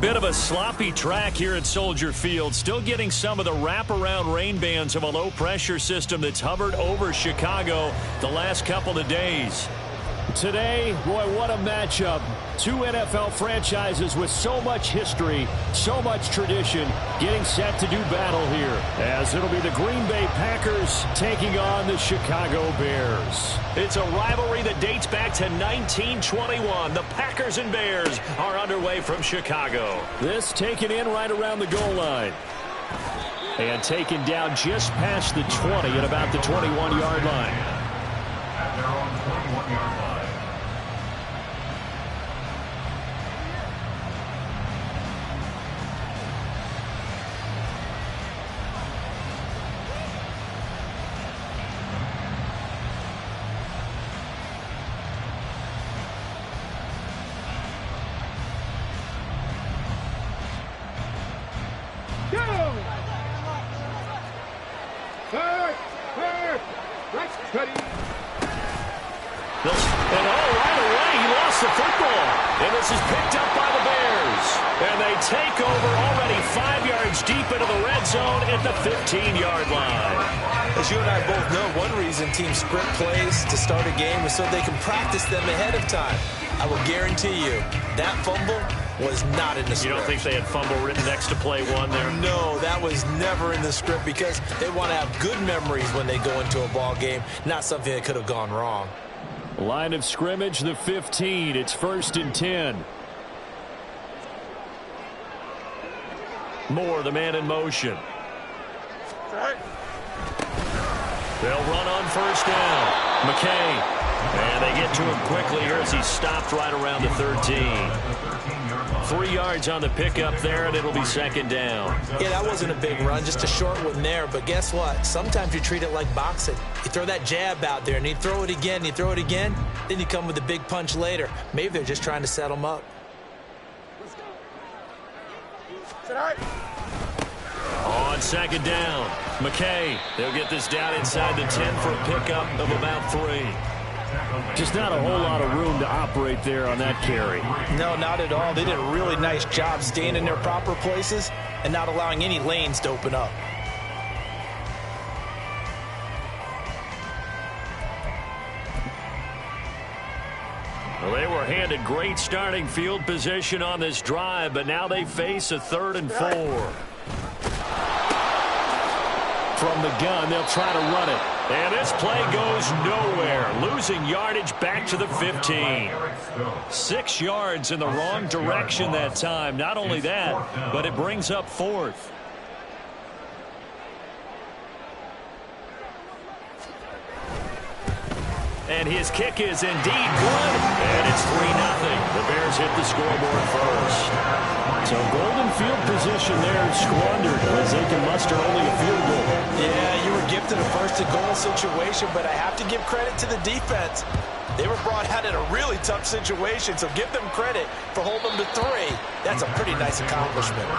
bit of a sloppy track here at Soldier Field. Still getting some of the wraparound rain bands of a low-pressure system that's hovered over Chicago the last couple of days. Today, boy, what a matchup. Two NFL franchises with so much history, so much tradition, getting set to do battle here, as it'll be the Green Bay Packers taking on the Chicago Bears. It's a rivalry that dates back to 1921. The Packers and Bears are underway from Chicago. This taken in right around the goal line. And taken down just past the 20 at about the 21-yard line. At their own 21-yard line. And right away, he lost the football. And this is picked up by the Bears. And they take over already 5 yards deep into the red zone at the 15-yard line. As you and I both know, one reason teams script plays to start a game is so they can practice them ahead of time. I will guarantee you that fumble was not in the script. You don't think they had fumble written next to play one there? No, that was never in the script because they want to have good memories when they go into a ball game, not something that could have gone wrong. Line of scrimmage, the 15. It's 1st and 10. Moore, the man in motion. They'll run on 1st down. McKay. And they get to him quickly here as he's stopped right around the 13. 3 yards on the pickup there, and it'll be 2nd down. Yeah, that wasn't a big run, just a short one there. But guess what? Sometimes you treat it like boxing. You throw that jab out there, and you throw it again, and you throw it again. Then you come with a big punch later. Maybe they're just trying to set them up. On 2nd down, McKay. They'll get this down inside the 10 for a pickup of about 3. Just not a whole lot of room to operate there on that carry. No, not at all. They did a really nice job staying in their proper places and not allowing any lanes to open up. Well, they were handed great starting field position on this drive, but now they face a 3rd and 4. From the gun, they'll try to run it. And this play goes nowhere. Losing yardage back to the 15. 6 yards in the wrong direction that time. Not only that, but it brings up 4th. And his kick is indeed good. And it's 3-0. The Bears hit the scoreboard first. So golden field position there squandered as they can muster only a field goal. Yeah, you were gifted a 1st and goal situation, but I have to give credit to the defense. They were brought out in a really tough situation, so give them credit for holding them to 3. That's a pretty nice accomplishment.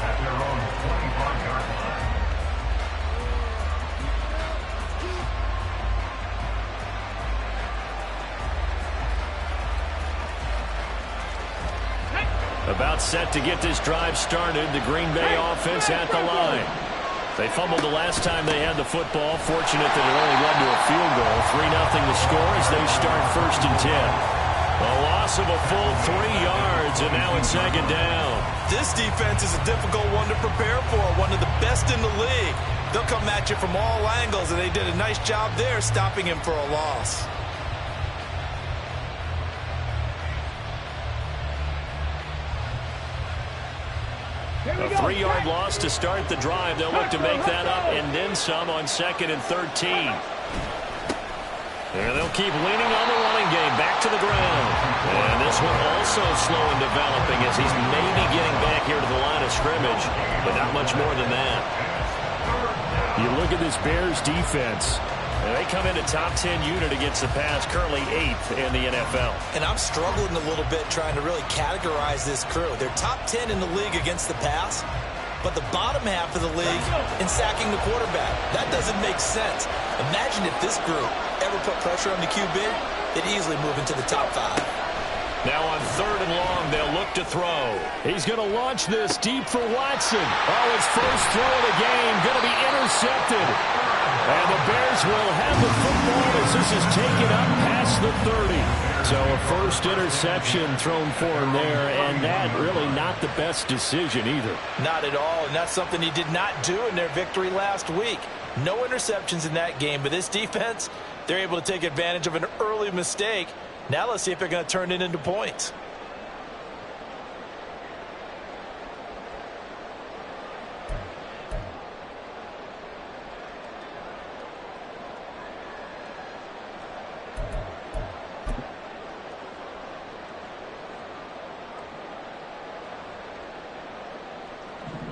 At their own 21-yard line. About set to get this drive started. The Green Bay offense at the line. They fumbled the last time they had the football. Fortunate that it only led to a field goal. 3-0 the score as they start 1st and 10. A loss of a full 3 yards, and now it's 2nd down. This defense is a difficult one to prepare for, one of the best in the league. They'll come at you from all angles, and they did a nice job there stopping him for a loss. A 3-yard loss to start the drive. They'll look to make that up and then some on 2nd and 13. And they'll keep leaning on the running game back to the ground. And this one also slow in developing as he's maybe getting back here to the line of scrimmage, but not much more than that. You look at this Bears defense. They come in a top 10 unit against the pass, currently 8th in the NFL. And I'm struggling a little bit trying to really categorize this crew. They're top 10 in the league against the pass, but the bottom half of the league in sacking the quarterback. That doesn't make sense. Imagine if this group ever put pressure on the QB, they'd easily move into the top 5. Now on 3rd and long, they'll look to throw. He's going to launch this deep for Watson. Oh, his first throw of the game going to be intercepted. And the Bears will have the football as this is taken up past the 30. So a first interception thrown for him there, and that really not the best decision either. Not at all, and that's something he did not do in their victory last week. No interceptions in that game, but this defense, they're able to take advantage of an early mistake. Now let's see if they're going to turn it into points.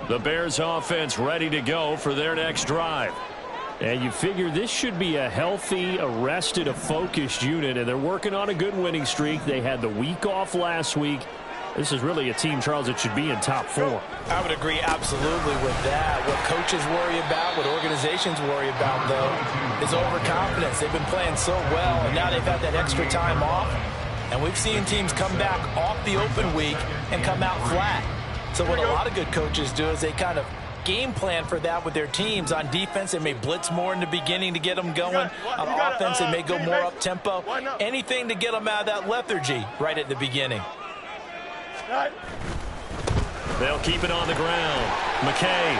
The Bears offense ready to go for their next drive. And you figure this should be a healthy, a rested, a focused unit, and they're working on a good winning streak. They had the week off last week. This is really a team, Charles, that should be in top 4. I would agree absolutely with that. What coaches worry about, what organizations worry about, though, is overconfidence. They've been playing so well, and now they've had that extra time off. And we've seen teams come back off the open week and come out flat. So what a lot of good coaches do is they kind of game plan for that with their teams. On defense, they may blitz more in the beginning to get them going. On offense, they may go more up-tempo. Anything to get them out of that lethargy right at the beginning. They'll keep it on the ground. McKay.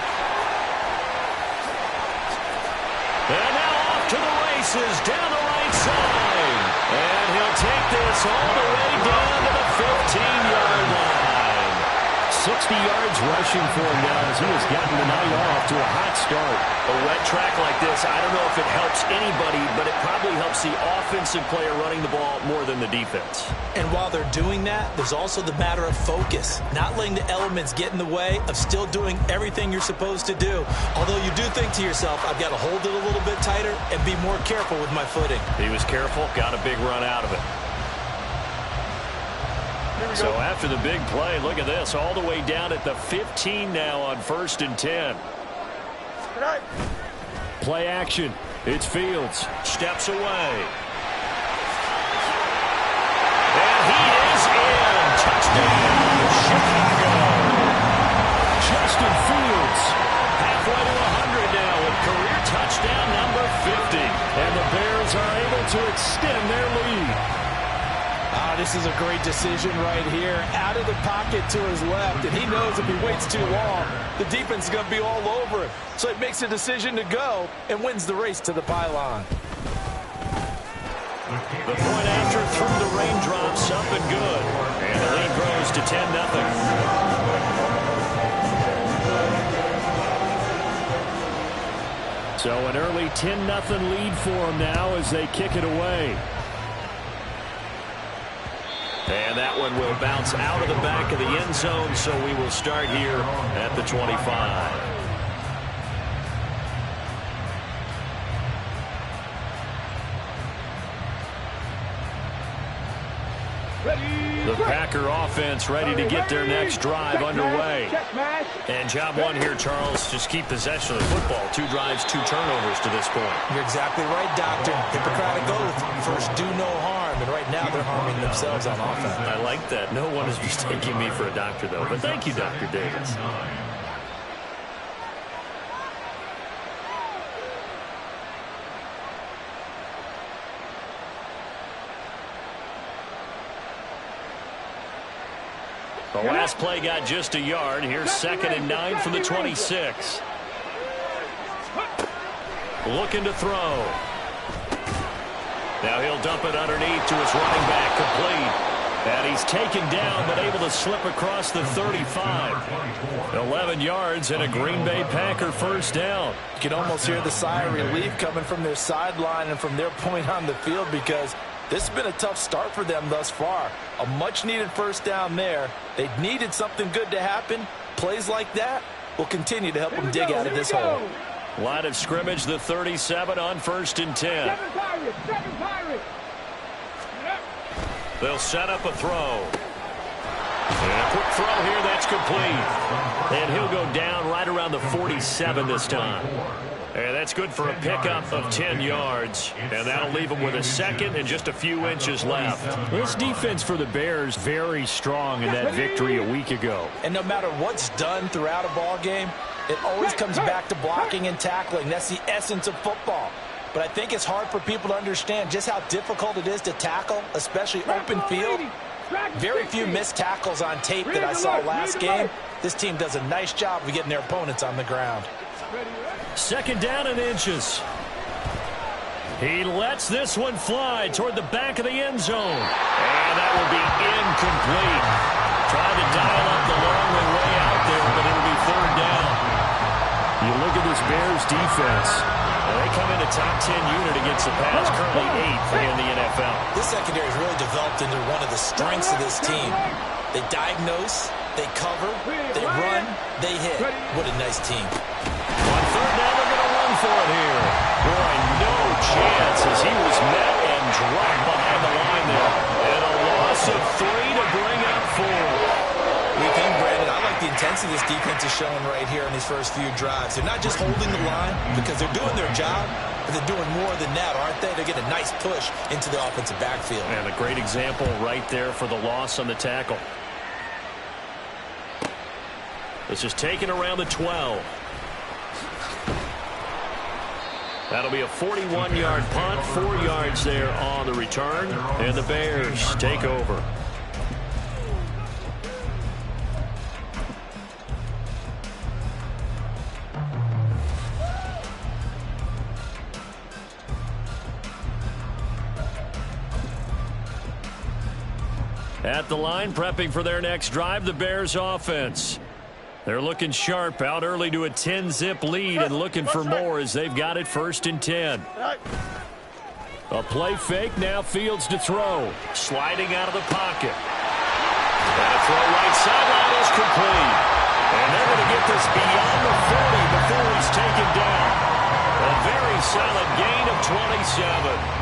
And now off to the races down the right side. And he'll take this all the way down to the 15-yard line. 60 yards rushing for him now as he has gotten the night off to a hot start. A wet track like this, I don't know if it helps anybody, but it probably helps the offensive player running the ball more than the defense. And while they're doing that, there's also the matter of focus. Not letting the elements get in the way of still doing everything you're supposed to do. Although you do think to yourself, I've got to hold it a little bit tighter and be more careful with my footing. He was careful, got a big run out of it. So after the big play, look at this, all the way down at the 15 now on 1st and 10. Play action. It's Fields. Steps away. And he is in. Touchdown, Chicago. Justin Fields. Halfway to 100 now with career touchdown number 50. And the Bears are able to extend their lead. This is a great decision right here. Out of the pocket to his left, and he knows if he waits too long, the defense is going to be all over him. So he makes a decision to go and wins the race to the pylon. The point after through the raindrops up and good. And the lead grows to 10-0. So an early 10-0 lead for them now as they kick it away. And that one will bounce out of the back of the end zone, so we will start here at the 25. The Packer offense ready to get their next drive underway. And job one here, Charles, just keep possession of the football. 2 drives, 2 turnovers to this point. You're exactly right, Doctor. Hippocratic oath. First, do no harm. And right now, they're harming themselves on offense. I like that. No one is mistaking me for a doctor, though. But thank you, Dr. Davis. The last play got just a yard. Here's 2nd and 9 from the 26. Looking to throw. Now he'll dump it underneath to his running back, complete. And he's taken down, but able to slip across the 35. 11 yards and a Green Bay Packer first down. You can almost hear the sigh of relief coming from their sideline and from their point on the field, because this has been a tough start for them thus far. A much-needed first down there. They needed something good to happen. Plays like that will continue to help them dig out of this hole. Line of scrimmage, the 37 on 1st and 10. They'll set up a throw. And a quick throw here, that's It's complete. And he'll go down right around the 47 this time. And that's good for a pickup of 10 yards. And that'll leave him with a second and just a few inches left. This defense for the Bears very strong in that victory a week ago. And no matter what's done throughout a ball game, it always comes back to blocking and tackling. That's the essence of football. But I think it's hard for people to understand just how difficult it is to tackle, especially open field. Very few missed tackles on tape that I saw last game. This team does a nice job of getting their opponents on the ground. Second down and inches. He lets this one fly toward the back of the end zone. And that will be incomplete. Tried to dial up the long way out there, but it'll be third down. You look at this Bears defense. They come in a top 10 unit against the pass, currently 8th in the NFL. This secondary has really developed into one of the strengths of this team. They diagnose, they cover, they run, they hit. What a nice team. On third down, they're going to run for it here. Boy, no chance as he was met and dropped behind the line there. And a loss of 3 to bring up 4. What do you think, Brandon? I like the intensity this defense is showing right here in these first few drives. They're not just holding the line because they're doing their job, but they're doing more than that, aren't they? They're getting a nice push into the offensive backfield. And a great example right there for the loss on the tackle. This is taken around the 12. That'll be a 41-yard punt, 4 yards there on the return, and the Bears take over. At the line, prepping for their next drive, the Bears offense. They're looking sharp, out early to a 10-zip lead and looking for more as they've got it 1st and 10. A play fake, now Fields to throw. Sliding out of the pocket. And a throw right sideline is complete. And they're going to get this beyond the 40 before he's taken down. A very solid gain of 27.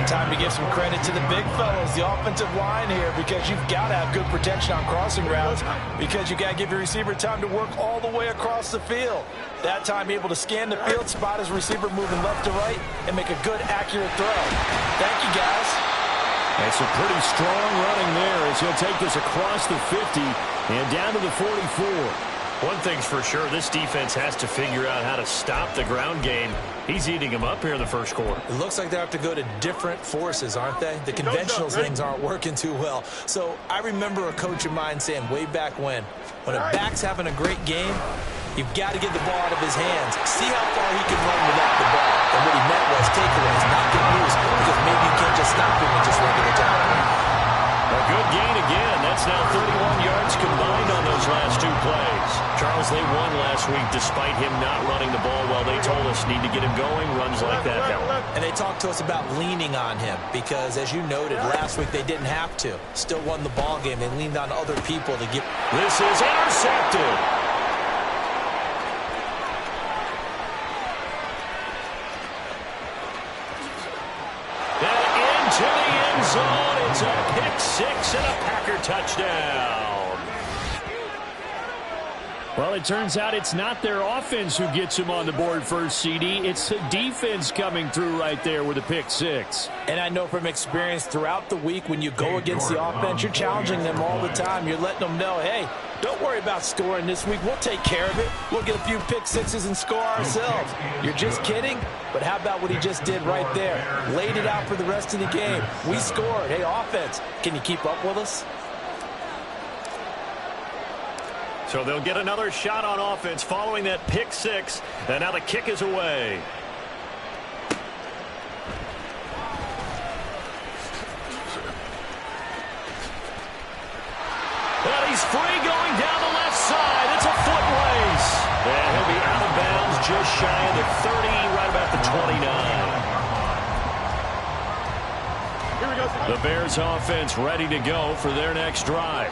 Time to give some credit to the big fellas, the offensive line here, because you've got to have good protection on crossing routes because you got to give your receiver time to work all the way across the field. That time able to scan the field, spot his receiver moving left to right, and make a good, accurate throw. Thank you, guys. That's a pretty strong running there as he'll take this across the 50 and down to the 44. One thing's for sure, this defense has to figure out how to stop the ground game. He's eating them up here in the first quarter. It looks like they have to go to different forces, aren't they? The conventional things aren't working too well. So I remember a coach of mine saying way back when a back's having a great game, you've got to get the ball out of his hands. See how far he can run without the ball. And what he meant was takeaways, not get loose, because maybe you can't just stop him and just run to the top. A good gain again. That's now 31 yards combined on those last 2 plays. Charles, they won last week despite him not running the ball well. They told us need to get him going. Runs like that help. And they talked to us about leaning on him because, as you noted, last week they didn't have to. Still won the ball game. They leaned on other people to get. This is intercepted. And into the end zone. It's a pick 6 and a Packer touchdown. Well, it turns out it's not their offense who gets him on the board first, CD. It's the defense coming through right there with a pick 6. And I know from experience throughout the week when you go against the offense, you're challenging them all the time. You're letting them know, hey, don't worry about scoring this week. We'll take care of it. We'll get a few pick 6s and score ourselves. You're just kidding? But how about what he just did right there? Laid it out for the rest of the game. We scored. Hey, offense, can you keep up with us? So they'll get another shot on offense following that pick 6. And now the kick is away. And he's free going down the left side. It's a foot race. And he'll be out of bounds just shy of the 30, right about the 29. The Bears offense ready to go for their next drive.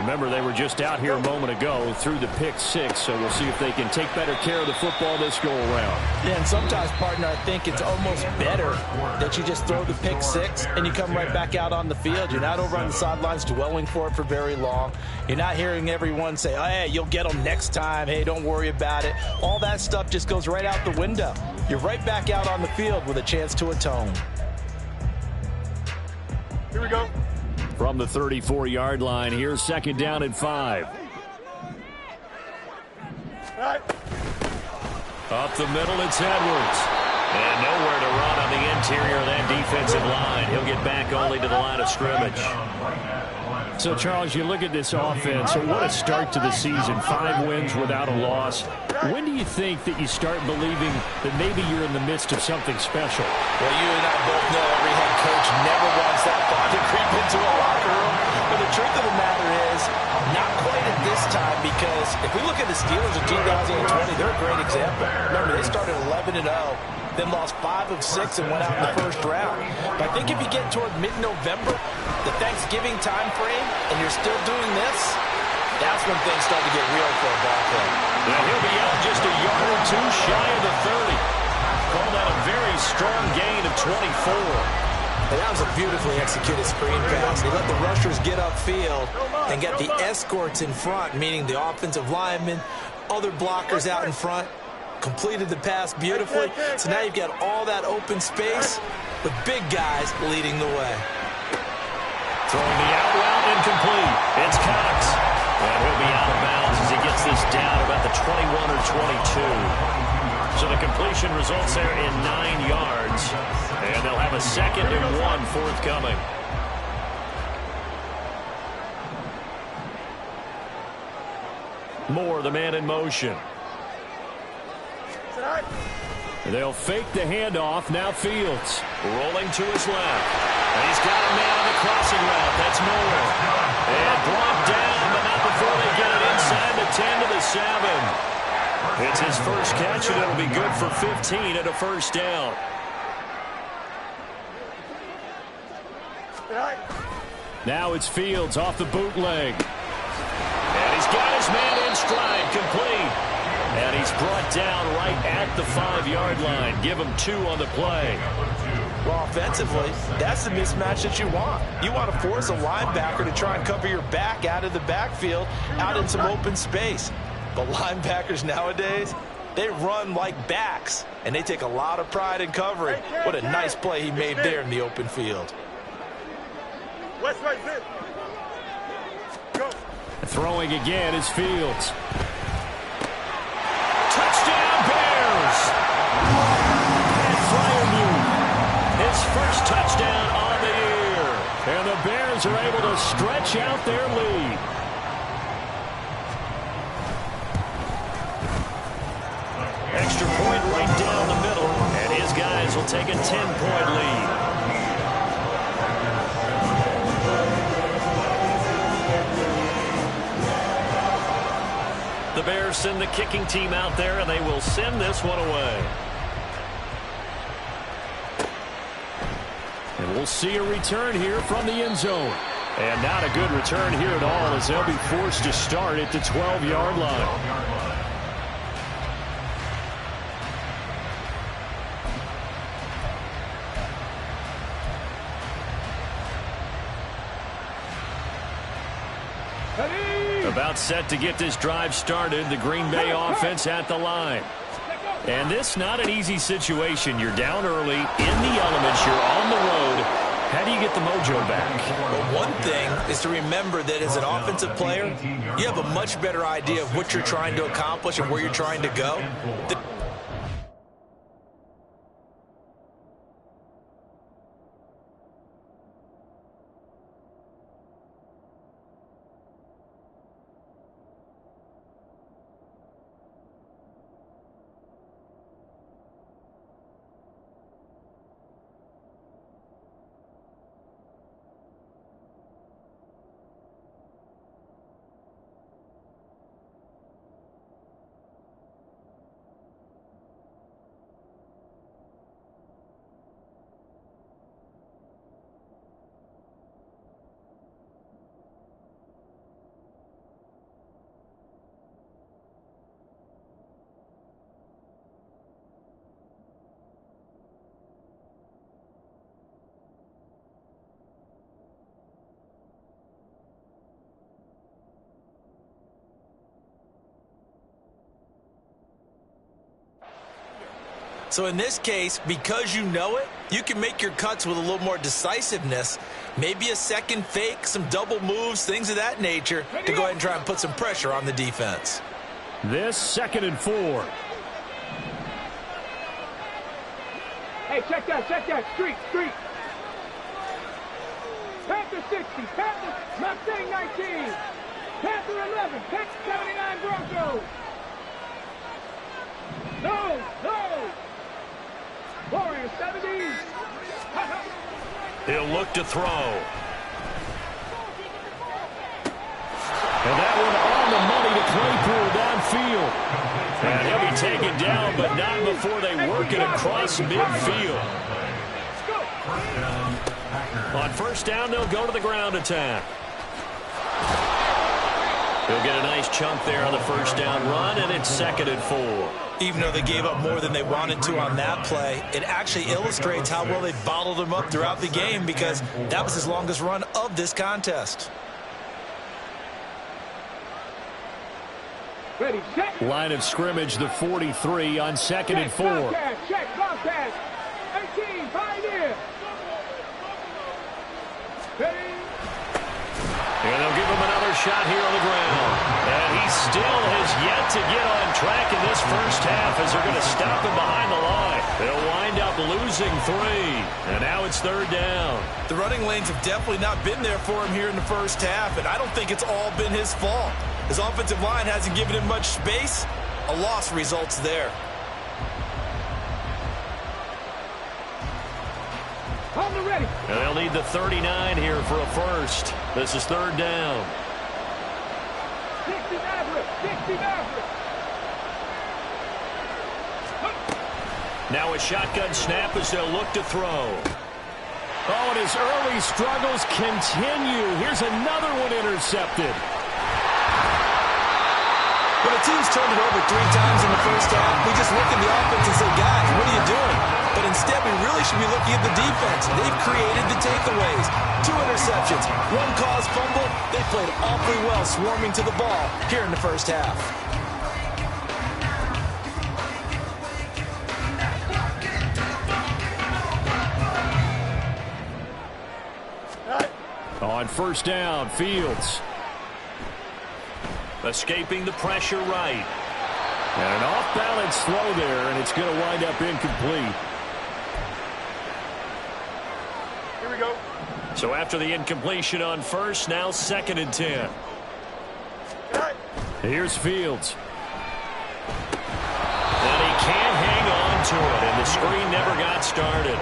Remember, they were just out here a moment ago through the pick six, so we'll see if they can take better care of the football this go-around. Yeah, and sometimes, partner, I think it's almost better that you just throw the pick six and you come right back out on the field. You're not over on the sidelines dwelling for it for very long. You're not hearing everyone say, oh, hey, you'll get them next time. Hey, don't worry about it. All that stuff just goes right out the window. You're right back out on the field with a chance to atone. Here we go. From the 34-yard line, here's second down and 5. Right. Up the middle, it's Edwards. And nowhere to run on the interior of that defensive line. He'll get back only to the line of scrimmage. So, Charles, you look at this offense, so what a start to the season. 5 wins without a loss. When do you think that you start believing that maybe you're in the midst of something special? Well, you and I both know every head coach never wants that thought to creep into a locker room. But the truth of the matter is, not quite at this time, because if we look at the Steelers in 2020, they're a great example. Remember, they started 11-0. Then lost 5 of 6 and went out in the first round. But I think if you get toward mid-November, the Thanksgiving time frame, and you're still doing this, that's when things start to get real for a ball club. Yeah, he'll be out just a yard or two shy of the 30. Call that a very strong gain of 24. And that was a beautifully executed screen pass. They let the rushers get upfield and get the escorts in front, meaning the offensive linemen, other blockers out in front. Completed the pass beautifully. So now you've got all that open space with big guys leading the way. Throwing the out route incomplete. It's Cox. And he'll be out of bounds as he gets this down about the 21 or 22. So the completion results there in 9 yards. And they'll have a 2nd and 1 forthcoming. Moore, the man in motion. They'll fake the handoff. Now Fields rolling to his left. And he's got a man on the crossing route. That's Moore. And brought down, but not before they get it inside the 10 to the 7. It's his first catch, and it'll be good for 15 and a first down. Now it's Fields off the bootleg. And he's got his man in stride, complete. And he's brought down right at the 5-yard line. Give him 2 on the play. Well, offensively, that's the mismatch that you want. You want to force a linebacker to try and cover your back out of the backfield, out in some open space. But linebackers nowadays, they run like backs, and they take a lot of pride in covering. What a nice play he made there in the open field. Throwing again is Fields. Touchdown, Bears! And Freiermuth, his first touchdown on the year. And the Bears are able to stretch out their lead. Extra point right down the middle, and his guys will take a 10-point lead. The Bears send the kicking team out there, and they will send this one away. And we'll see a return here from the end zone. And not a good return here at all, as they'll be forced to start at the 12-yard line. About set to get this drive started. The Green Bay offense at the line. And this not an easy situation. You're down early, in the elements, you're on the road. How do you get the mojo back? Well, one thing is to remember that as an offensive player, you have a much better idea of what you're trying to accomplish and where you're trying to go. So in this case, because you know it, you can make your cuts with a little more decisiveness. Maybe a second fake, some double moves, things of that nature to go ahead and try and put some pressure on the defense. This 2nd and 4. Hey, check that. Street. Panther 60, Panther Mustang 19, Panther 11, Panther 79 Broncos. No. Warrior 70. He'll look to throw. And that one on the money to Claypool downfield. And he'll be taken down, but not before they work it across midfield. On 1st down, they'll go to the ground attack. He'll get a nice chunk there on the 1st down run, and it's 2nd and 4. Even though they gave up more than they wanted to on that play, it actually illustrates how well they bottled them up throughout the game, because that was his longest run of this contest. Ready, check. Line of scrimmage, the 43 on 2nd and 4. Check, Bobcat. 18, Pioneer. Ready. And they'll give him another shot here on the ground. And he still has yet to get on track in this 1st half as they're going to stop him behind the line. They'll wind up losing 3. And now it's 3rd down. The running lanes have definitely not been there for him here in the 1st half, and I don't think it's all been his fault. His offensive line hasn't given him much space. A loss results there. On the ready. And they'll need the 39 here for a 1st. This is 3rd down. 60 Maverick. Now a shotgun snap as they'll look to throw. Oh, and his early struggles continue. Here's another one intercepted. When a team's turned it over 3 times in the 1st half, we just look at the offense and say, guys, what are you doing? But instead, we really should be looking at the defense. They've created the takeaways. 2 interceptions, 1 caused fumble. They played awfully well swarming to the ball here in the 1st half. On 1st down, Fields. Escaping the pressure right. And an off-balance throw there, and it's going to wind up incomplete. Here we go. So after the incompletion on 1st, now 2nd and 10. Here's Fields. And he can't hang on to it, and the screen never got started.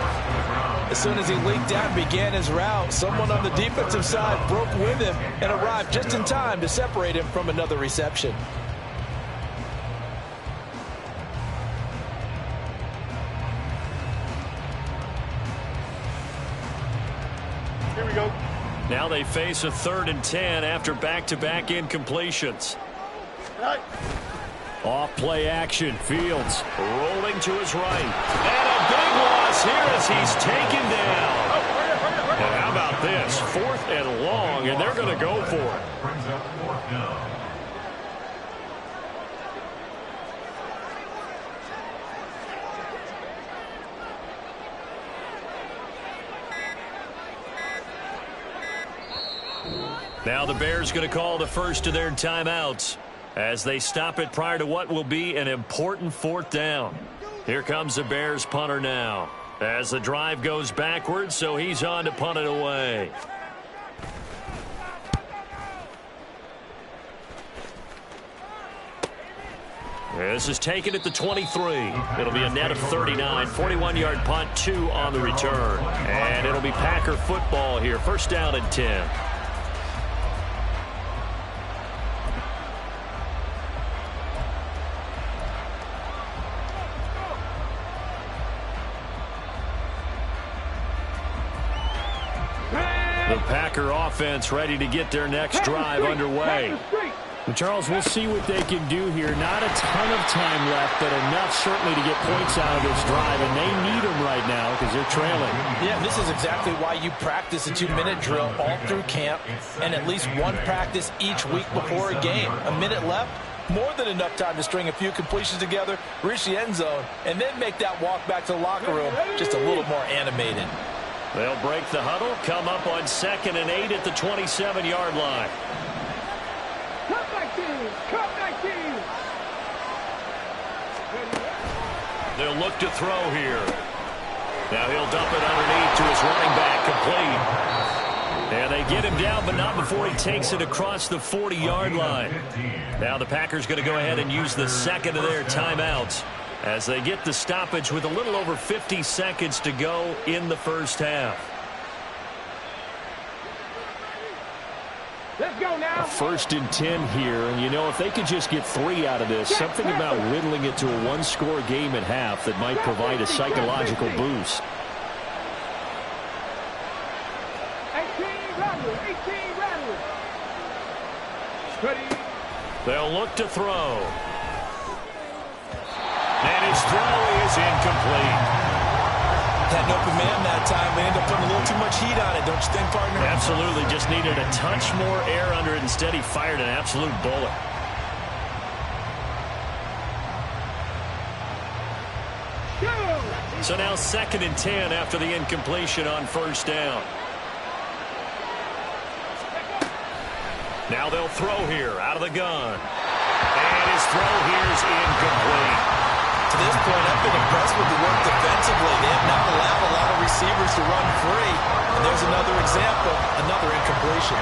As soon as he leaked out and began his route, someone on the defensive side broke with him and arrived just in time to separate him from another reception. Here we go. Now they face a 3rd and 10 after back-to-back incompletions. Right. Off play action, Fields. Rolling to his right. And a big loss here as he's taken down. And how about this? 4th and long, and they're going to go for it. Now the Bears going to call the first of their timeouts as they stop it prior to what will be an important 4th down. Here comes the Bears punter now as the drive goes backwards, so he's on to punt it away. This is taken at the 23. It'll be a net of 39, 41-yard punt, 2 on the return. And it'll be Packer football here, 1st down and 10. The Packer offense ready to get their next drive underway. And Charles, we'll see what they can do here. Not a ton of time left, but enough certainly to get points out of this drive, and they need them right now because they're trailing. Yeah, this is exactly why you practice a 2-minute drill all through camp and at least one practice each week before a game. A minute left, more than enough time to string a few completions together, reach the end zone, and then make that walk back to the locker room just a little more animated. They'll break the huddle, come up on 2nd and 8 at the 27-yard line. Cut 19! Cut 19! They'll look to throw here. Now he'll dump it underneath to his running back, complete. And they get him down, but not before he takes it across the 40-yard line. Now the Packers going to go ahead and use the second of their timeouts as they get the stoppage with a little over 50 seconds to go in the first half. Let's go now. 1st and 10 here, and you know, if they could just get 3 out of this, something about whittling it to a one-score game at half that might provide a psychological boost. 18 Rattler. Ready. They'll look to throw. And his throw is incomplete. Had an open man that time. They ended up putting a little too much heat on it, don't you think, partner? Absolutely. Just needed a touch more air under it. Instead, he fired an absolute bullet. So now 2nd and 10 after the incompletion on 1st down. Now they'll throw here out of the gun. And his throw here is incomplete. To this point, I've been impressed with the work defensively. They have not allowed a lot of receivers to run free. And there's another example, another incompletion.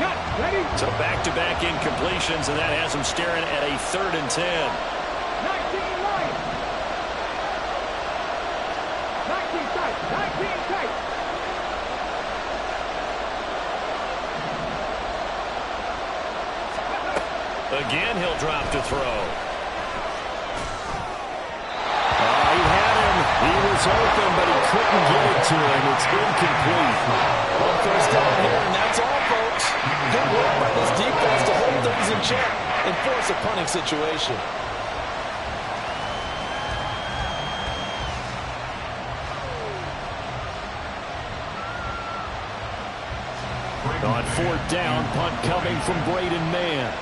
Cut. Ready. So back-to-back incompletions, and that has them staring at a 3rd and 10. 19 Lions. 19 tight. 19 tight. Again, he'll drop to throw. He had him. He was open, but he couldn't get it to him. It's incomplete. Well, 1st down here, and that's all, folks. Good work by this defense to hold things in check and force a punting situation. On 4th down, punt coming from Braden Mann.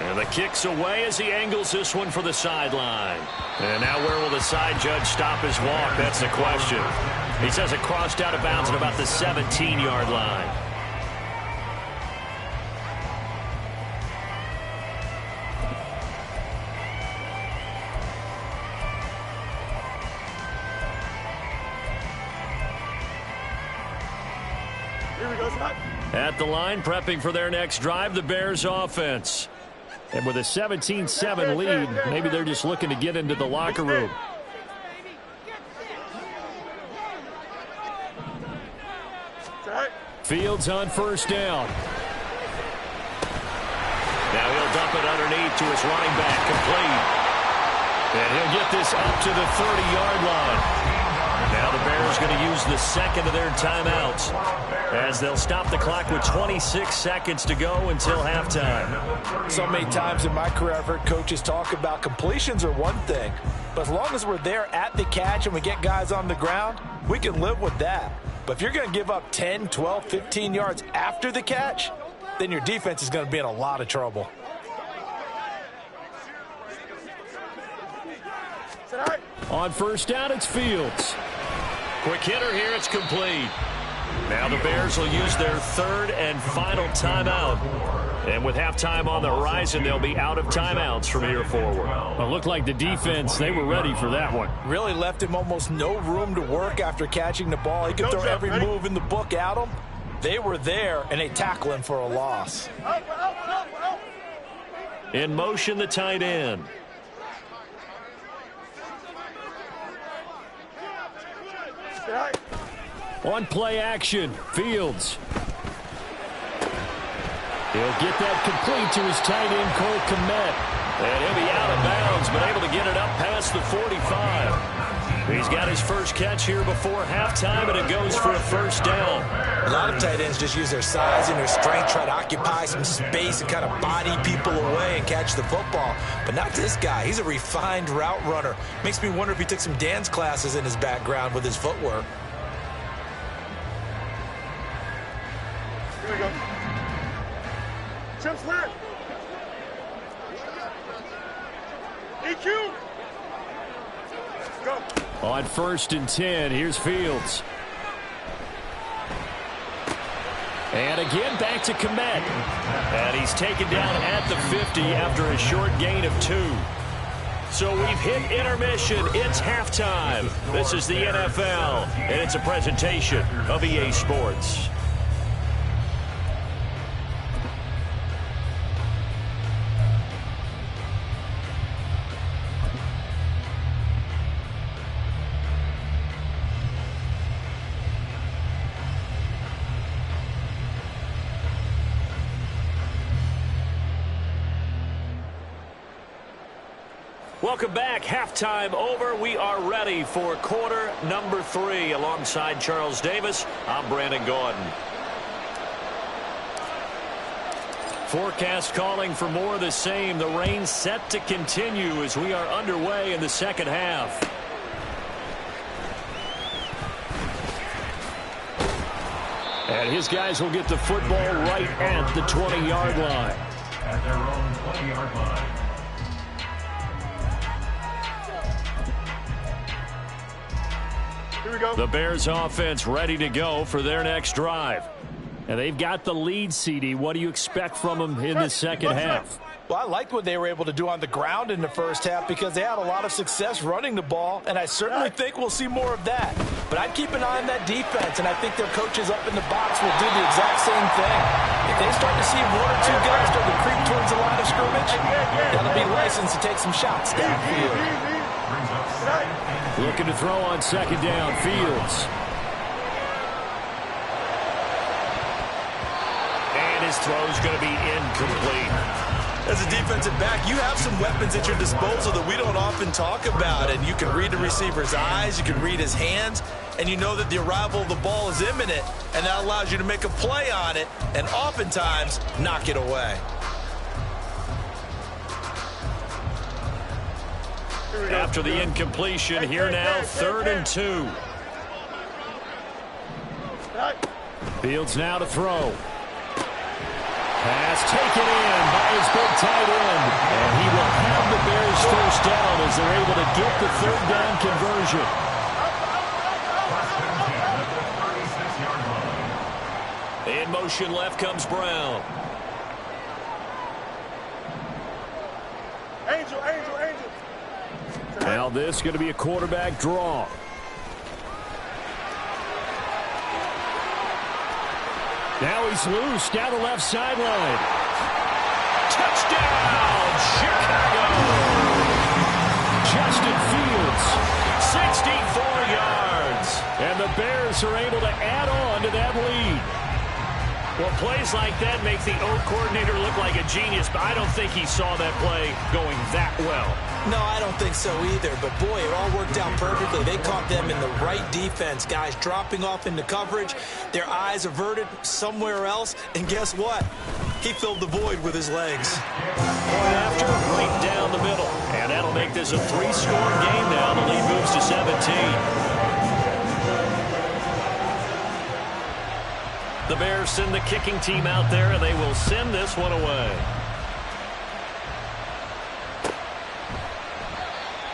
And the kick's away as he angles this one for the sideline. And now where will the side judge stop his walk? That's the question. He says it crossed out of bounds at about the 17-yard line. At the line, prepping for their next drive, the Bears offense. And with a 17-7 lead, maybe they're just looking to get into the locker room. Fields on 1st down. Now he'll dump it underneath to his running back, complete. And he'll get this up to the 30-yard line. Now the Bears going to use the second of their timeouts as they'll stop the clock with 26 seconds to go until halftime. So many times in my career I've heard coaches talk about completions are one thing, but as long as we're there at the catch and we get guys on the ground, we can live with that. But if you're going to give up 10, 12, 15 yards after the catch, then your defense is going to be in a lot of trouble. On 1st down, it's Fields. Quick hitter here, it's complete. Now the Bears will use their 3rd and final timeout. And with halftime on the horizon, they'll be out of timeouts from here forward. Well, it looked like the defense, they were ready for that one. Really left him almost no room to work after catching the ball. He could throw every move in the book at him. They were there, and they tackle him for a loss. In motion, the tight end. On play action, Fields. He'll get that complete to his tight end, Cole Kmet. And he'll be out of bounds been able to get it up past the 45. He's got his first catch here before halftime, and it goes for a first down. A lot of tight ends just use their size and their strength, try to occupy some space and kind of body people away and catch the football. But not this guy. He's a refined route runner. Makes me wonder if he took some dance classes in his background with his footwork. Here we go. Jump flat. EQ. Go. On 1st and 10, here's Fields. And again, back to Kmet. And he's taken down at the 50 after a short gain of 2. So we've hit intermission. It's halftime. This is the NFL, and it's a presentation of EA Sports. Welcome back. Halftime over. We are ready for quarter number 3. Alongside Charles Davis, I'm Brandon Gaudin. Forecast calling for more of the same. The rain set to continue as we are underway in the second half. And his guys will get the football right at the 20-yard line. At their own 20-yard line. Here we go. The Bears offense ready to go for their next drive. And they've got the lead, CD. What do you expect from them in the second half? Well, I liked what they were able to do on the ground in the first half because they had a lot of success running the ball, and I certainly think we'll see more of that. But I'd keep an eye on that defense, and I think their coaches up in the box will do the exact same thing. If they start to see 1 or 2 guys start to creep towards the line of scrimmage, that'll be licensed to take some shots downfield. Looking to throw on 2nd down. Fields. And his throw's going to be incomplete. As a defensive back, you have some weapons at your disposal that we don't often talk about, and you can read the receiver's eyes, you can read his hands, and you know that the arrival of the ball is imminent, and that allows you to make a play on it and oftentimes knock it away. After the incompletion, here now, 3rd and 2. Fields now to throw. Pass taken in by his big tight end. And he will have the Bears first down as they're able to get the 3rd down conversion. In motion left comes Brown. Angel. Now this is going to be a quarterback draw. Now he's loose down the left sideline. Touchdown, Chicago! Justin Fields. 64 yards. And the Bears are able to add on to that lead. Well, plays like that make the O coordinator look like a genius, but I don't think he saw that play going that well. No, I don't think so either, but boy, it all worked out perfectly. They caught them in the right defense, guys dropping off into coverage, their eyes averted somewhere else, and guess what? He filled the void with his legs. Point after, right down the middle. And that'll make this a 3-score game now. The lead moves to 17. The Bears send the kicking team out there, and they will send this one away.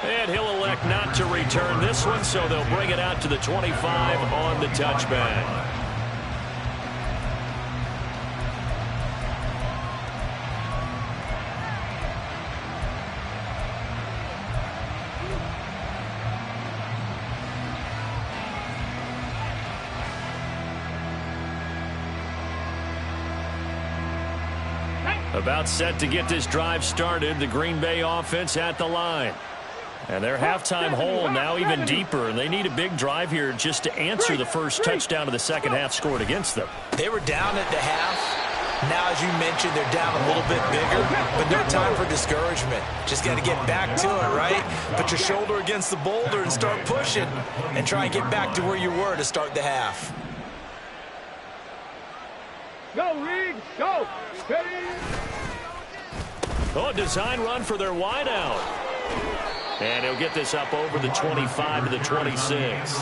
And he'll elect not to return this one, so they'll bring it out to the 25 on the touchback. About set to get this drive started. The Green Bay offense at the line. And their halftime hole now even deeper, and they need a big drive here just to answer the first touchdown of the second half scored against them. They were down at the half. Now, as you mentioned, they're down a little bit bigger, but no time for discouragement. Just got to get back to it, right? Put your shoulder against the boulder and start pushing and try and get back to where you were to start the half. Go, Reed, go. Steady. Oh, design run for their wideout. And he'll get this up over the 25 to the 26.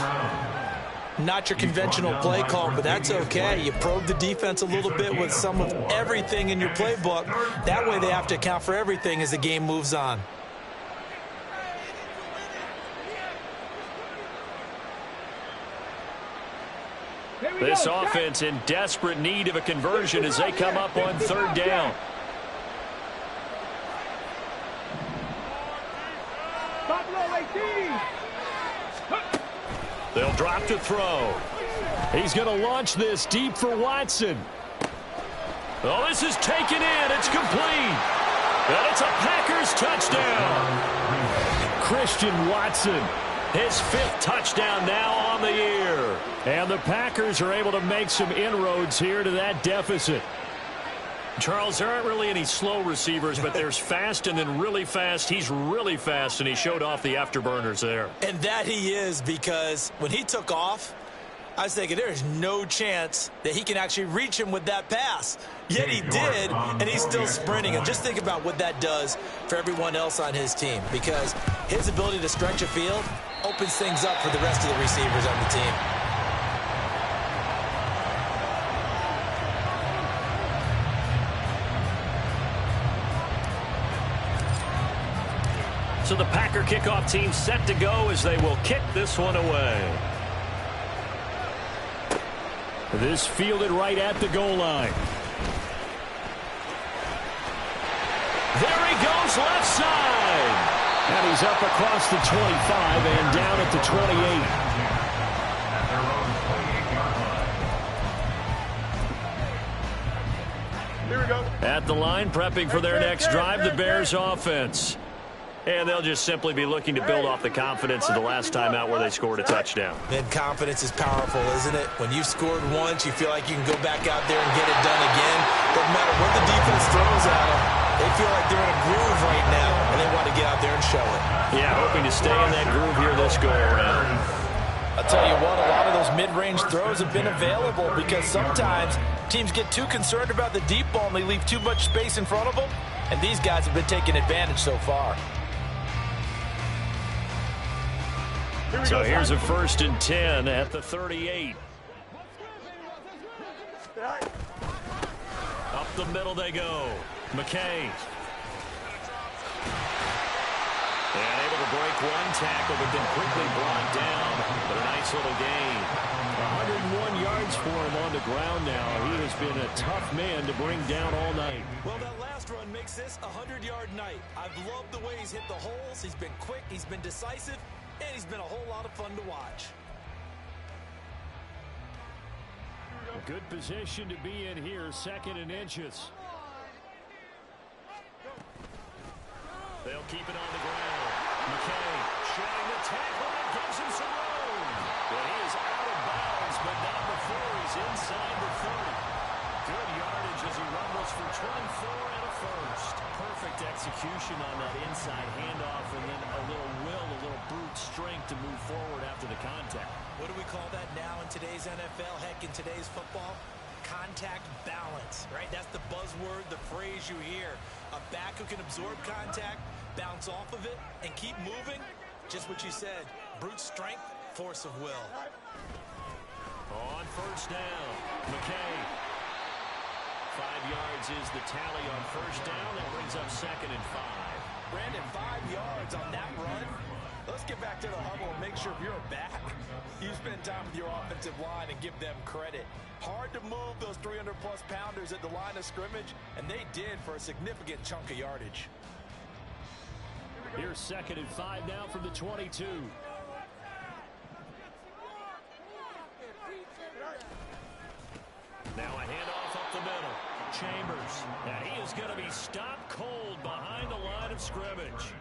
Not your conventional play call, but that's okay. You probe the defense a little bit with some of everything in your playbook. That way they have to account for everything as the game moves on. This offense in desperate need of a conversion as they come up on third down. They'll drop to throw. He's going to launch this deep for Watson. Oh, this is taken in. It's complete. And it's a Packers touchdown. Christian Watson, his 5th touchdown now on the year. And the Packers are able to make some inroads here to that deficit. Charles, there aren't really any slow receivers, but there's fast and then really fast. He's really fast, and he showed off the afterburners there. And that he is, because when he took off, I was thinking there is no chance that he can actually reach him with that pass. Yet he did, and he's still sprinting. And just think about what that does for everyone else on his team, because his ability to stretch a field opens things up for the rest of the receivers on the team. So the Packer kickoff team set to go as they will kick this one away. This fielded right at the goal line. There he goes left side. And he's up across the 25 and down at the 28. Here we go. At the line, prepping for their next drive, the Bears offense. And they'll just simply be looking to build off the confidence of the last time out where they scored a touchdown. And confidence is powerful, isn't it? When you've scored once, you feel like you can go back out there and get it done again. Doesn't matter what the defense throws at them. They feel like they're in a groove right now, and they want to get out there and show it. Yeah, hoping to stay in that groove here this go-around. I'll tell you what, a lot of those mid-range throws have been available because sometimes teams get too concerned about the deep ball and they leave too much space in front of them, and these guys have been taking advantage so far. So here's a 1st and 10 at the 38. Up the middle they go. McKay. And able to break one tackle, but then quickly brought down. But a nice little gain. 101 yards for him on the ground now. He has been a tough man to bring down all night. Well, that last run makes this a 100-yard night. I've loved the way he's hit the holes. He's been quick. He's been decisive. And he's been a whole lot of fun to watch. A good position to be in here, 2nd and inches. They'll keep it on the ground. McKay showing the tackle that gives him some room. But he is out of bounds, but not before he's inside the 30. Good yardage as he rumbles for 24 and a 1st. Perfect execution on that inside handoff, and then a little will, a little brute strength to move forward after the contact. What do we call that now in today's NFL? Heck, in today's football? Contact balance, right? That's the buzzword, the phrase you hear. A back who can absorb contact, bounce off of it, and keep moving. Just what you said, brute strength, force of will. On 1st down, McKay. 5 yards is the tally on 1st down. That brings up 2nd and 5. Brandon, 5 yards on that run. Let's get back to the huddle and make sure if you're a back, you spend time with your offensive line and give them credit. Hard to move those 300-plus pounders at the line of scrimmage, and they did for a significant chunk of yardage. Here's 2nd and 5 now from the 22. Now a handoff up the middle. Chambers. And he is going to be stopped cold behind the line of scrimmage.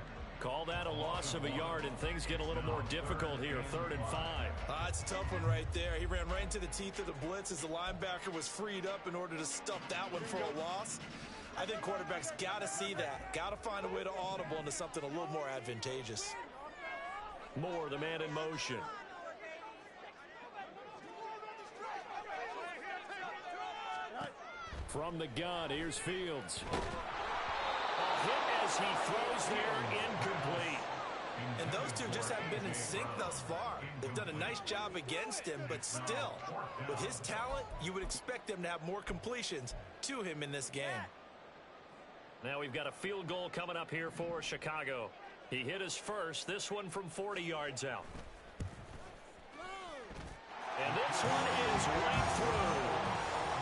Call that a loss of a yard, and things get a little more difficult here. 3rd and 5. It's a tough one right there. He ran right into the teeth of the blitz as the linebacker was freed up in order to stuff that one for a loss. I think quarterbacks got to see that. Got to find a way to audible into something a little more advantageous. Moore, the man in motion. From the gun, here's Fields. A hit as he throws there, incomplete. And those two just haven't been in sync thus far. They've done a nice job against him, but still, with his talent, you would expect them to have more completions to him in this game. Now we've got a field goal coming up here for Chicago. He hit his first, this one from 40 yards out. And this one is right through.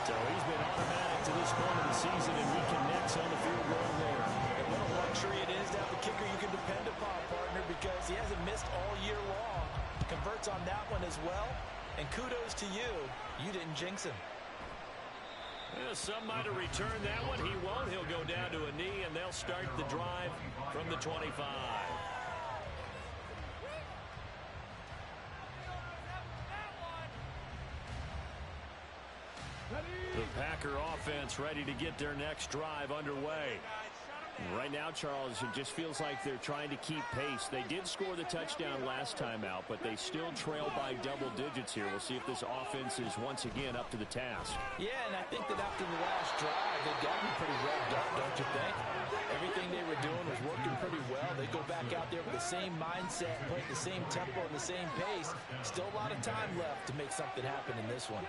So he's been automatic to this point of the season, and he connects on the field goal there. And what a luxury it is to have a kicker you can depend upon, partner, because he hasn't missed all year long. Converts on that one as well. And kudos to you. You didn't jinx him. Yeah, some might have returned that one. He won't. He'll go down to a knee, and they'll start the drive from the 25. The Packer offense ready to get their next drive underway. Right now, Charles, it just feels like they're trying to keep pace. They did score the touchdown last time out, but they still trail by double digits here. We'll see if this offense is once again up to the task. Yeah, and I think that after the last drive, they've gotten pretty revved up, don't you think? Everything they were doing was working pretty well. They go back out there with the same mindset, playing the same tempo and the same pace. Still a lot of time left to make something happen in this one.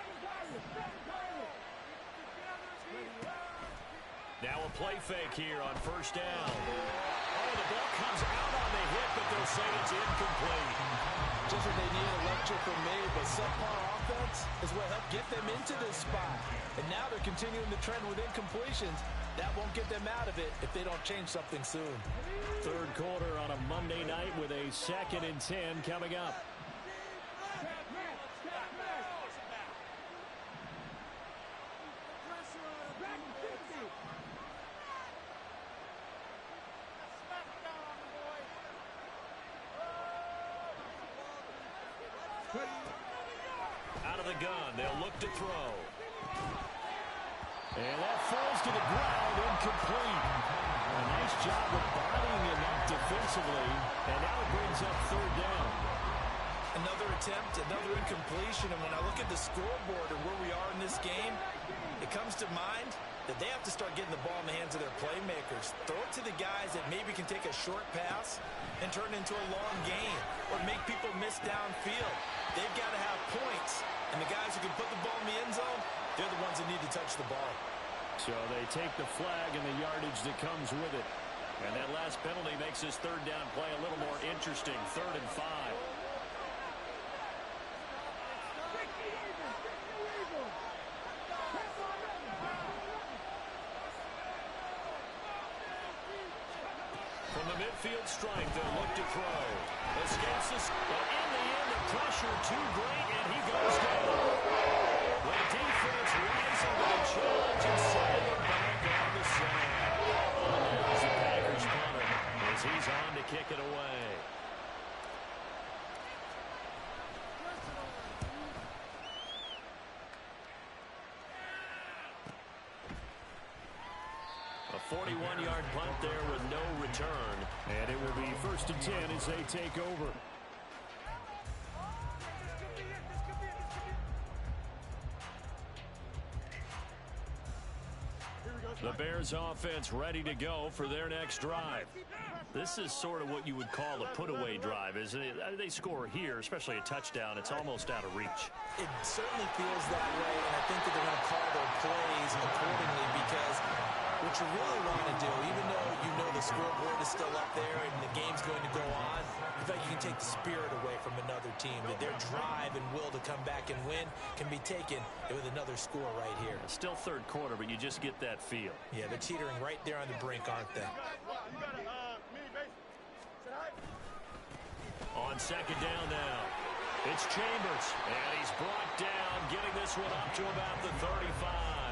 Now a play fake here on first down. Oh, the ball comes out on the hit, but they'll say it's incomplete. Just what they need, a lecture from me, but subpar offense is what helped get them into this spot. And now they're continuing the trend with incompletions. That won't get them out of it if they don't change something soon. Third quarter on a Monday night with a 2nd and 10 coming up. Out of the gun, they'll look to throw. And that falls to the ground, incomplete. A nice job of bodying him up defensively, and now it brings up 3rd down. Another attempt, another incompletion, and when I look at the scoreboard and where we are in this game, it comes to mind that they have to start getting the ball in the hands of their playmakers. Throw it to the guys that maybe can take a short pass and turn it into a long gain or make people miss downfield. They've got to have points, and the guys who can put the ball in the end zone, they're the ones that need to touch the ball. So they take the flag and the yardage that comes with it. And that last penalty makes this 3rd down play a little more interesting. 3rd and 5. From the midfield stripe, they'll look to throw. Escapes this, but in the end, the pressure too great, and he goes down. The defense rising to the challenge and setting him back on the side. There's the Packers punter as he's on to kick it away. A 41-yard punt there with no return. And it will be 1st and 10 as they take over. The Bears offense ready to go for their next drive. This is sort of what you would call a put-away drive, isn't it? They score here, especially a touchdown. It's almost out of reach. It certainly feels that way, and I think that they're going to call their plays accordingly because what you really want to do, even though you know the scoreboard is still up there and the game's going to go on, in fact, you can take the spirit away from another team. That their drive and will to come back and win can be taken with another score right here. It's still 3rd quarter, but you just get that feel. Yeah, they're teetering right there on the brink, aren't they? On 2nd down now, it's Chambers, and he's brought down, getting this one up to about the 35.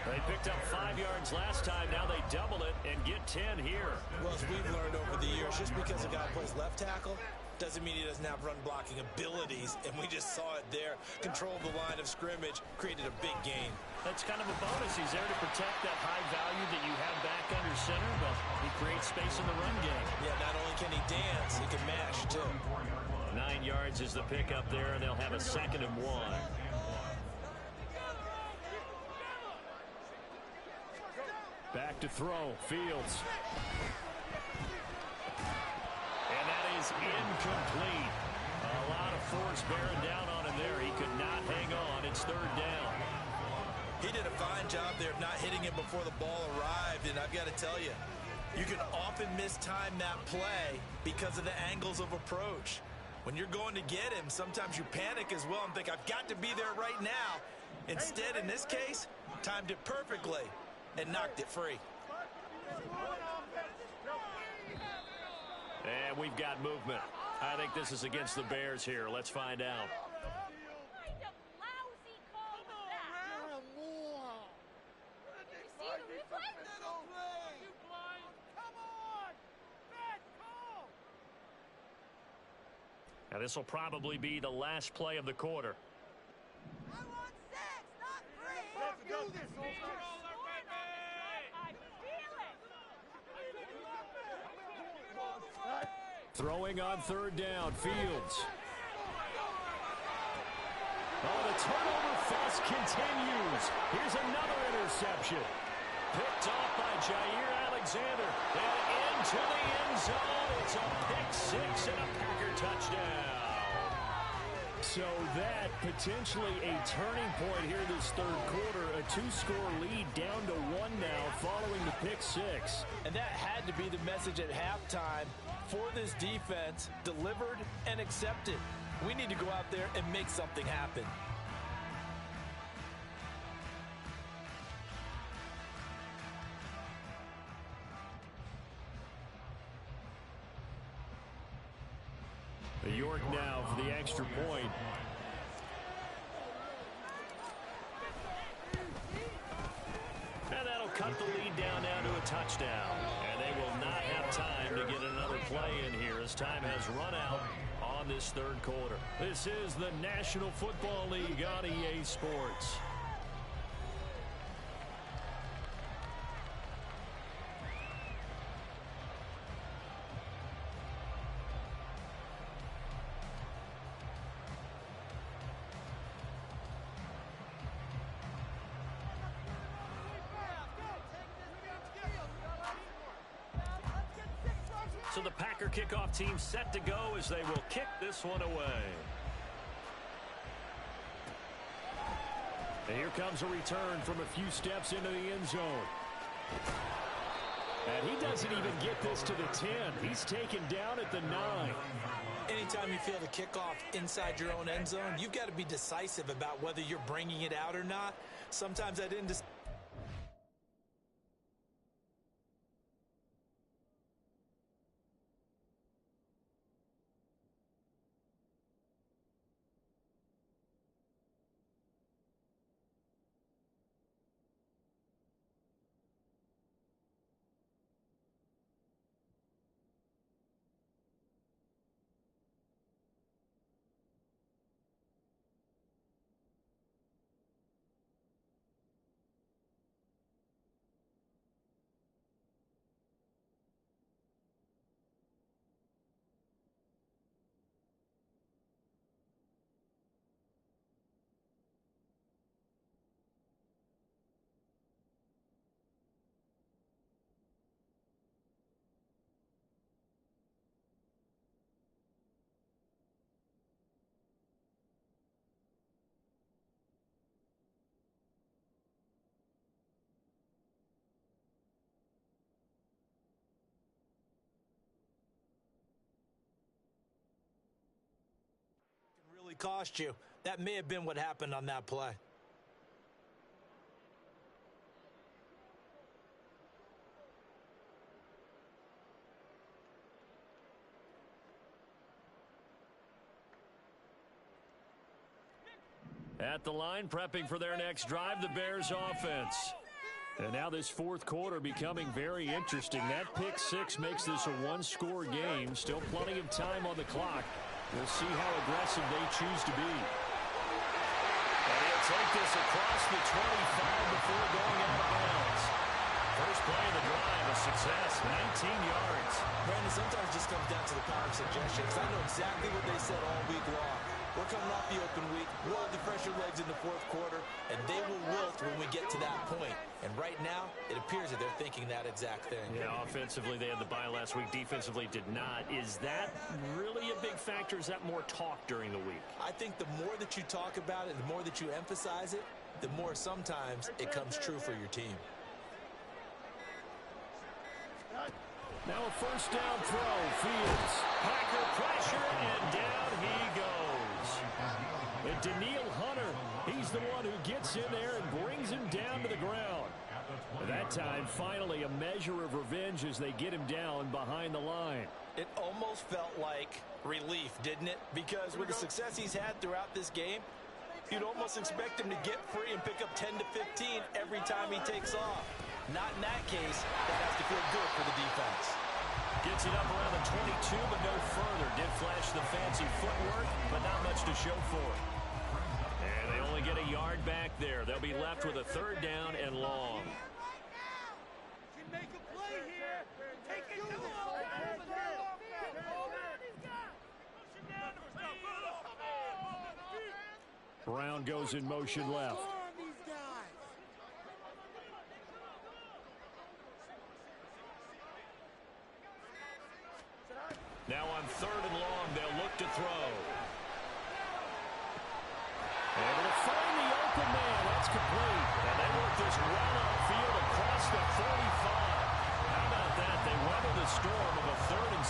They picked up 5 yards last time. Now they double it and get 10 here. Well, as we've learned over the years, just because a guy plays left tackle doesn't mean he doesn't have run blocking abilities, and we just saw it there. Controlled the line of scrimmage, created a big gain. That's kind of a bonus. He's there to protect that high value that you have back under center, but he creates space in the run game. Yeah, not only can he dance, he can mash, too. 9 yards is the pickup there, and they'll have a 2nd and 1. Back to throw. Fields. And that is incomplete. A lot of force bearing down on him there. He could not hang on. It's 3rd down. He did a fine job there of not hitting him before the ball arrived, and I've got to tell you, you can often mistime that play because of the angles of approach. When you're going to get him, sometimes you panic as well and think, I've got to be there right now. Instead, in this case, timed it perfectly and knocked it free. And we've got movement. I think this is against the Bears here. Let's find out. Now this will probably be the last play of the quarter. I want 6, not 3. Let's do this, Holster. Throwing on 3rd down. Fields. Oh, the turnover fest continues. Here's another interception. Picked off by Jair Alexander. And into the end zone. It's a pick 6 and a Packer touchdown. So that potentially a turning point here this 3rd quarter. A 2-score lead down to 1 now following the pick 6. And that had to be the message at halftime for this defense, delivered and accepted. We need to go out there and make something happen. York now for the extra point. And that'll cut the lead down now to a touchdown. And they will not have time to get another play in here as time has run out on this 3rd quarter. This is the National Football League on EA Sports. So the Packer kickoff team set to go as they will kick this one away. And here comes a return from a few steps into the end zone. And he doesn't even get this to the 10. He's taken down at the 9. Anytime you feel the kickoff inside your own end zone, you've got to be decisive about whether you're bringing it out or not. Sometimes that indecision. Really cost you. That may have been what happened on that play. At the line, prepping for their next drive, the Bears offense. And now this fourth quarter becoming very interesting. That pick six makes this a one-score game. Still plenty of time on the clock. We'll see how aggressive they choose to be. And he'll take this across the 25 before going out of bounds. First play of the drive, a success, 19 yards. Brandon, sometimes it just comes down to the power of suggestion, because I know exactly what they said all week long. We're coming off the open week. We'll have the fresher legs in the fourth quarter, and they will wilt when we get to that point. And right now, it appears that they're thinking that exact thing. Yeah, offensively, they had the bye last week. Defensively, did not. Is that really a big factor? Is that more talk during the week? I think the more that you talk about it, the more that you emphasize it, the more sometimes it comes true for your team. Now a first down throw. Fields. Packer pressure, and down he goes. And Danielle Hunter, he's the one who gets in there and brings him down to the ground. At that time, finally a measure of revenge as they get him down behind the line. It almost felt like relief, didn't it? Because with the success he's had throughout this game, you'd almost expect him to get free and pick up 10 to 15 every time he takes off. Not in that case. That has to feel good for the defense. Gets it up around the 22, but no further. Did flash the fancy footwork, but not much to show for it. And they only get a yard back there. They'll be left with a third down and long. Can make a play here. Take it to him. Brown goes in motion left. Now on third and long, they'll look to throw. Able to find the open man. That's complete. And they work this well upfield across the 45. How about that? They weather the storm of a 3rd and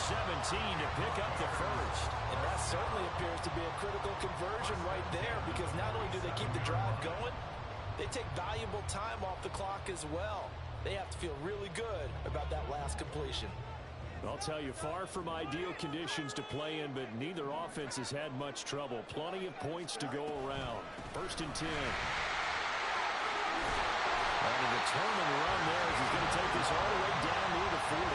17 to pick up the first. And that certainly appears to be a critical conversion right there, because not only do they keep the drive going, they take valuable time off the clock as well. They have to feel really good about that last completion. I'll tell you, far from ideal conditions to play in, but neither offense has had much trouble. Plenty of points to go around. 1st and 10. And a determined run there as he's going to take this all the way down near the 40.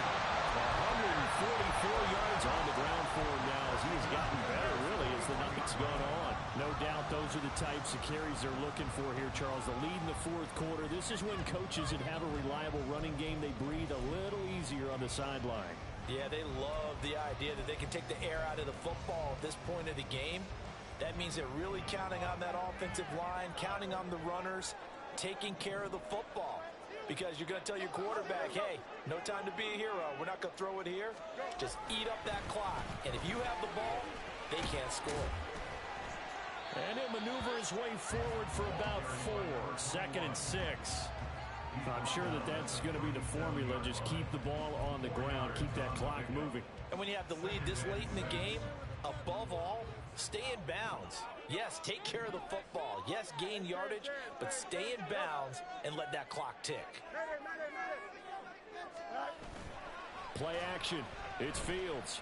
144 yards on the ground for him now as he has gotten better, really, as the night's gone on. No doubt those are the types of carries they're looking for here, Charles. The lead in the fourth quarter. This is when coaches that have a reliable running game, they breathe a little easier on the sideline. Yeah, they love the idea that they can take the air out of the football at this point of the game. That means they're really counting on that offensive line, counting on the runners, taking care of the football. Because you're going to tell your quarterback, hey, no time to be a hero. We're not going to throw it here. Just eat up that clock. And if you have the ball, they can't score. And he'll maneuver his way forward for about 4. 2nd and 6. I'm sure that that's going to be the formula. Just keep the ball on the ground. Keep that clock moving. And when you have the lead this late in the game, above all, stay in bounds. Yes, take care of the football. Yes, gain yardage, but stay in bounds and let that clock tick. Play action. It's Fields.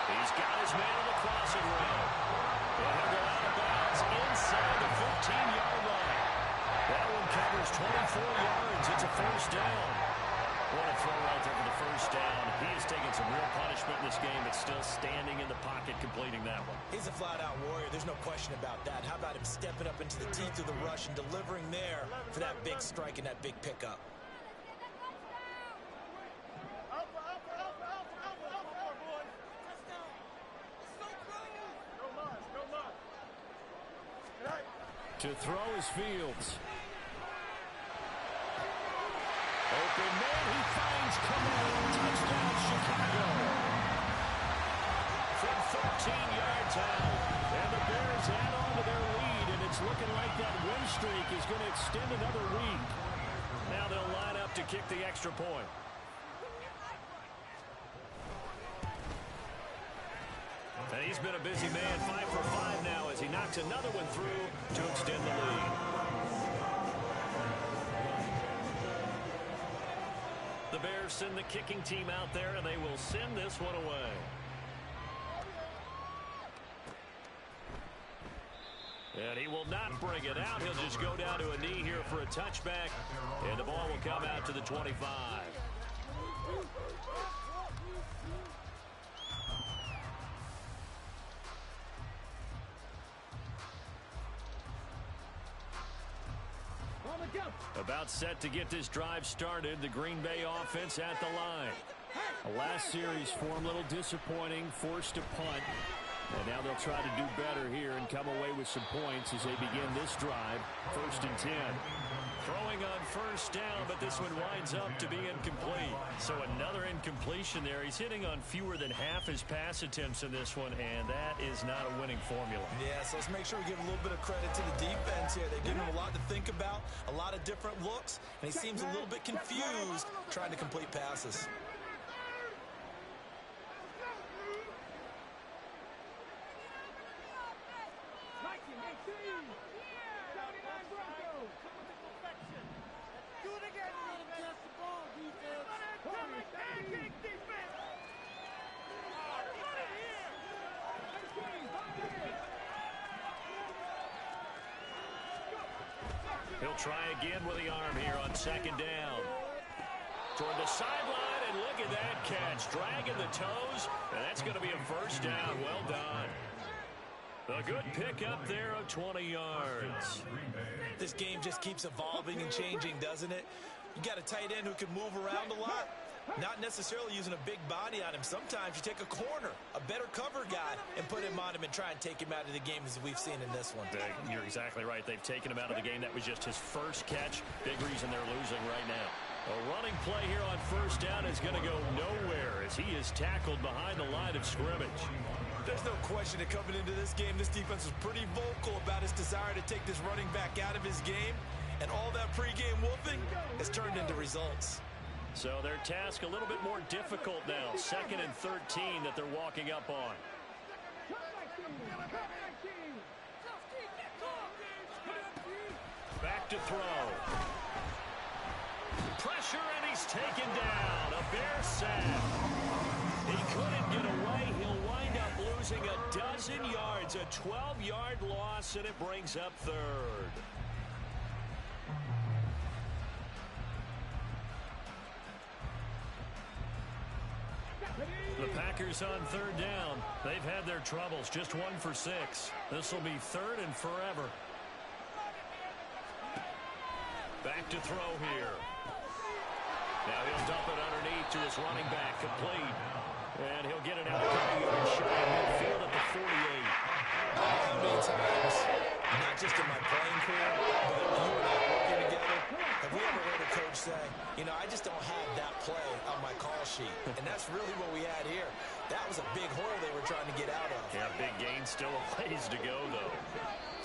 He's got his man on the crossing route. And he'll go out of bounds inside the 15-yard line. That one covers 24 yards. It's a first down. What a throw right there for the first down. He has taken some real punishment in this game, but still standing in the pocket, completing that one. He's a flat-out warrior. There's no question about that. How about him stepping up into the teeth of the rush and delivering there for that big strike and that big pickup? To throw is Fields. Open man, he finds Kamara. Touchdown, Chicago. From 13 yards out. And the Bears add on to their lead, and it's looking like that win streak is going to extend another week. Now they'll line up to kick the extra point. And he's been a busy man, 5 for 5 now as he knocks another one through to extend the lead. The Bears send the kicking team out there, and they will send this one away. And he will not bring it out. He'll just go down to a knee here for a touchback. And the ball will come out to the 25. About set to get this drive started. The Green Bay offense at the line. The last series for him, a little disappointing, forced to punt. And now they'll try to do better here and come away with some points as they begin this drive. 1st and 10. Throwing on first down, but this one winds up to be incomplete. So another incompletion there. He's hitting on fewer than half his pass attempts in this one, and that is not a winning formula. Yeah, so let's make sure we give a little bit of credit to the defense here. They give him a lot to think about, a lot of different looks, and he seems a little bit confused trying to complete passes. He'll try again with the arm here on 2nd down. Toward the sideline, and look at that catch. Dragging the toes, and that's going to be a 1st down. Well done. A good pick up there of 20 yards. This game just keeps evolving and changing, doesn't it? You got a tight end who can move around a lot. Not necessarily using a big body on him. Sometimes you take a corner, a better cover guy, and put him on him and try and take him out of the game as we've seen in this one. You're exactly right. They've taken him out of the game. That was just his first catch. Big reason they're losing right now. A running play here on 1st down is going to go nowhere as he is tackled behind the line of scrimmage. There's no question that coming into this game, this defense was pretty vocal about his desire to take this running back out of his game. And all that pregame whooping has turned into results. So their task a little bit more difficult now. 2nd and 13 that they're walking up on. Back to throw. Pressure, and he's taken down. A Bear sack. He couldn't get away. He'll wind up losing a dozen yards. A 12-yard loss, and it brings up 3rd. The Packers on 3rd down. They've had their troubles. Just 1 for 6. This will be 3rd and forever. Back to throw here. Now he'll dump it underneath to his running back. Complete. And he'll get it out of shy of midfield at the 48. How many times, not just in my playing career, but you and I working together, have we ever heard a coach say, you know, I just don't have that play on my call sheet. And that's really what we had here. That was a big hole they were trying to get out of. Yeah, big gain. Still a ways to go, though.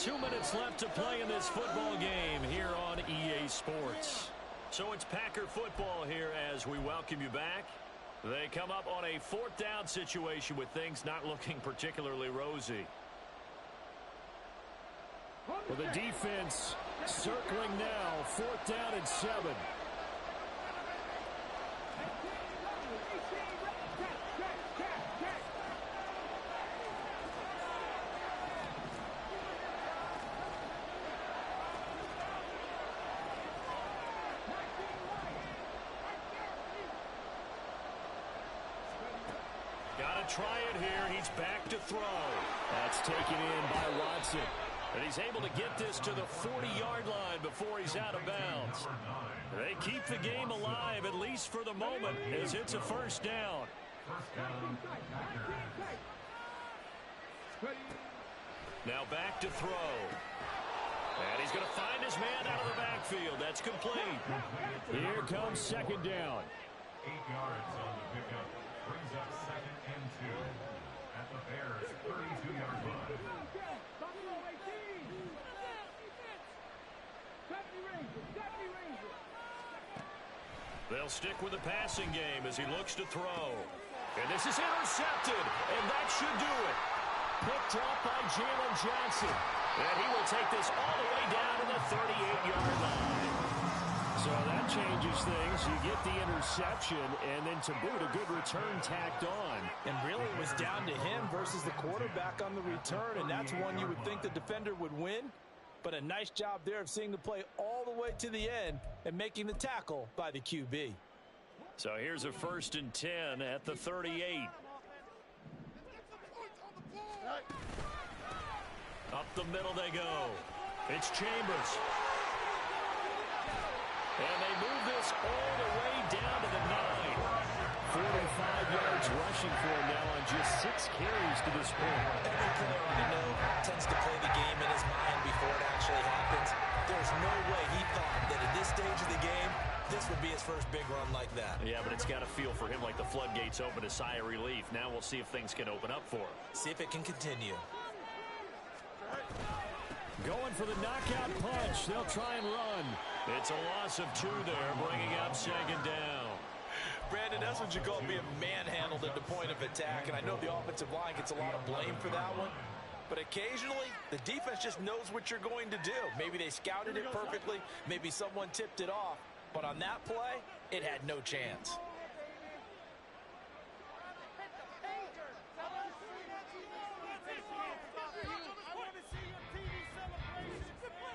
2 minutes left to play in this football game here on EA Sports. So it's Packer football here as we welcome you back. They come up on a 4th down situation with things not looking particularly rosy. Well, the defense circling now. 4th down and 7. Got to try it here. He's back to throw. That's taken in by Watson. And he's able to get this to the 40-yard line before he's out of bounds. They keep the game alive, at least for the moment, as it's a 1st down. Now back to throw. And he's going to find his man out of the backfield. That's complete. Here comes 2nd down. 8 yards on the pickup. Brings up 2nd and 2 at the Bears' 32-yard line. They'll stick with the passing game as he looks to throw. And this is intercepted, and that should do it. Picked up by Jalen Johnson. And he will take this all the way down to the 38-yard line. So So that changes things. You get the interception, and then to boot, a good return tacked on. And really it was down to him versus the quarterback on the return, and that's one you would think the defender would win. But a nice job there of seeing the play all the way to the end and making the tackle by the QB. So here's a 1st and 10 at the 38. Up the middle they go. It's Chambers. And they move this all the way down to the 9. 45 yards rushing for him now on just 6 carries to this point. Every player I know tends to play the game in his mind before it actually happens. There's no way he thought that at this stage of the game, this would be his first big run like that. Yeah, but it's got to feel for him like the floodgates open, a sigh of relief. Now we'll see if things can open up for him. See if it can continue. Going for the knockout punch. They'll try and run. It's a loss of 2 there, bringing up 2nd down. Brandon, that's what you call being manhandled at the point of attack, and I know the offensive line gets a lot of blame for that one. But occasionally, the defense just knows what you're going to do. Maybe they scouted it perfectly. Maybe someone tipped it off. But on that play, it had no chance.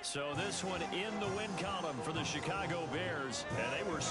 So this one in the win column for the Chicago Bears, and they were